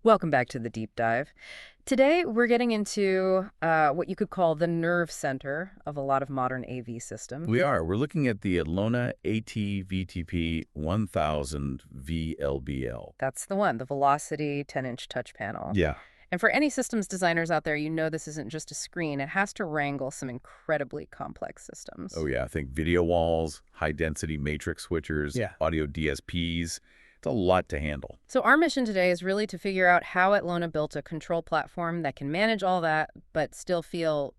Welcome back to the deep dive. Today, we're getting into what you could call the nerve center of a lot of modern AV systems. We are. We're looking at the Atlona AT-VTP-1000VL-BL. That's the one, the Velocity 10-inch touch panel. Yeah. And for any systems designers out there, you know this isn't just a screen. It has to wrangle some incredibly complex systems. Oh, yeah. I think video walls, high-density matrix switchers, audio DSPs. It's a lot to handle. So our mission today is really to figure out how Atlona built a control platform that can manage all that, but still feel,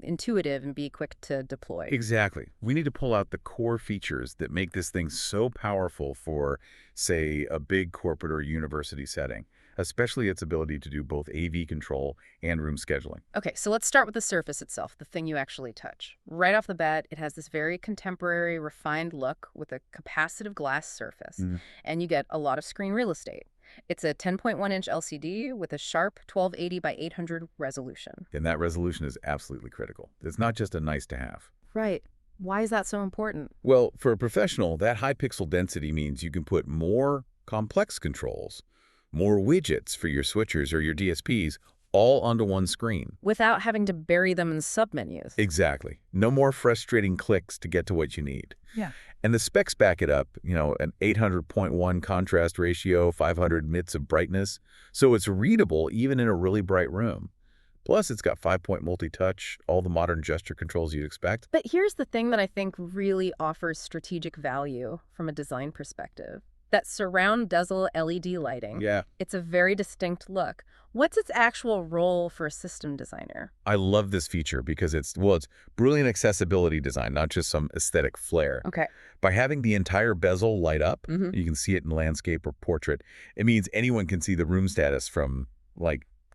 intuitive and be quick to deploy. Exactly. We need to pull out the core features that make this thing so powerful for, say, a big corporate or university setting, especially its ability to do both AV control and room scheduling. Okay, so let's start with the surface itself, the thing you actually touch. Right off the bat, it has this very contemporary, refined look with a capacitive glass surface, and you get a lot of screen real estate. It's a 10.1-inch LCD with a sharp 1280 by 800 resolution. And that resolution is absolutely critical. It's not just a nice to have. Right. Why is that so important? Well, for a professional, that high pixel density means you can put more complex controls, more widgets for your switchers or your DSPs, all onto one screen. Without having to bury them in submenus. Exactly. No more frustrating clicks to get to what you need. Yeah. And the specs back it up, an 800.1 contrast ratio, 500 nits of brightness, so it's readable even in a really bright room. Plus, it's got 5-point multi-touch, all the modern gesture controls you'd expect. But here's the thing that I think really offers strategic value from a design perspective. That surround bezel LED lighting. Yeah. It's a very distinct look. What's its actual role for a system designer? I love this feature because it's brilliant accessibility design, not just some aesthetic flair. Okay. By having the entire bezel light up, you can see it in landscape or portrait. It means anyone can see the room status from,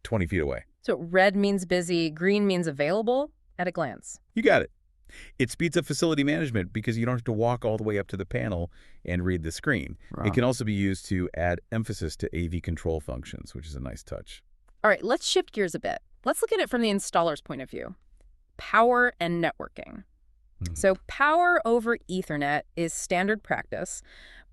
20 feet away. So red means busy, green means available at a glance. You got it. It speeds up facility management because you don't have to walk all the way up to the panel and read the screen. Wow. It can also be used to add emphasis to AV control functions, which is a nice touch. All right, let's shift gears a bit. Let's look at it from the installer's point of view. Power and networking. So power over Ethernet is standard practice,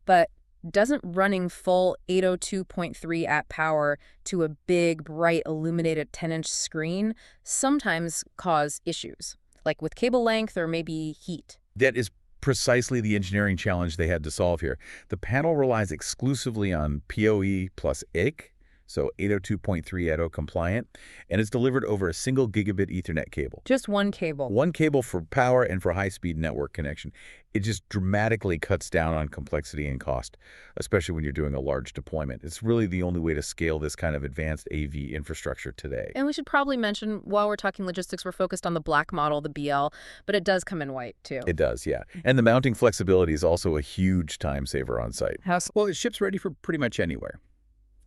but doesn't running full 802.3 at power to a big, bright, illuminated 10-inch screen sometimes cause issues, like with cable length or maybe heat. That is precisely the engineering challenge they had to solve here. The panel relies exclusively on PoE plus IC, so 802.3 ATO compliant, and it's delivered over a single gigabit Ethernet cable. Just one cable. One cable for power and for high-speed network connection. It just dramatically cuts down on complexity and cost, especially when you're doing a large deployment. It's really the only way to scale this kind of advanced AV infrastructure today. And we should probably mention, while we're talking logistics, we're focused on the black model, the BL, but it does come in white, too. It does, yeah. And the mounting flexibility is also a huge time saver on site. Well, it ships ready for pretty much anywhere.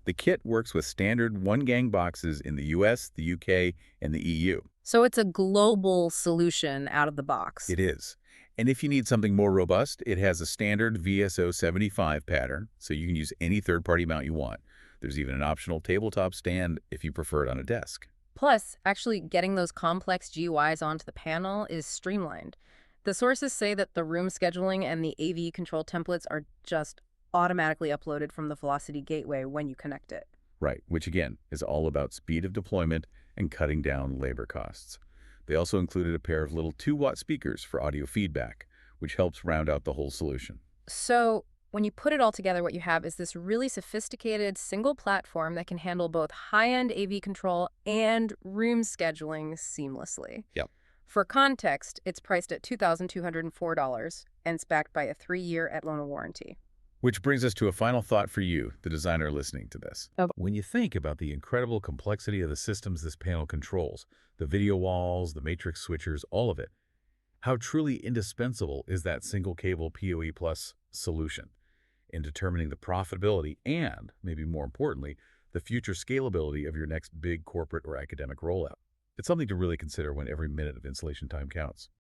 The kit works with standard one-gang boxes in the US, the UK, and the EU. So it's a global solution out of the box. It is. And if you need something more robust, it has a standard VSO75 pattern, so you can use any third-party mount you want. There's even an optional tabletop stand if you prefer it on a desk. Plus, actually getting those complex GUIs onto the panel is streamlined. The sources say that the room scheduling and the AV control templates are just automatically uploaded from the Velocity gateway when you connect it. Right, which again is all about speed of deployment and cutting down labor costs. They also included a pair of little 2-watt speakers for audio feedback, which helps round out the whole solution. So when you put it all together, what you have is this really sophisticated single platform that can handle both high-end AV control and room scheduling seamlessly. Yep. For context, it's priced at $2,204 and it's backed by a 3-year Atlona warranty. Which brings us to a final thought for you, the designer listening to this. Okay. When you think about the incredible complexity of the systems this panel controls, the video walls, the matrix switchers, all of it, how truly indispensable is that single cable PoE Plus solution in determining the profitability and, maybe more importantly, the future scalability of your next big corporate or academic rollout? It's something to really consider when every minute of installation time counts.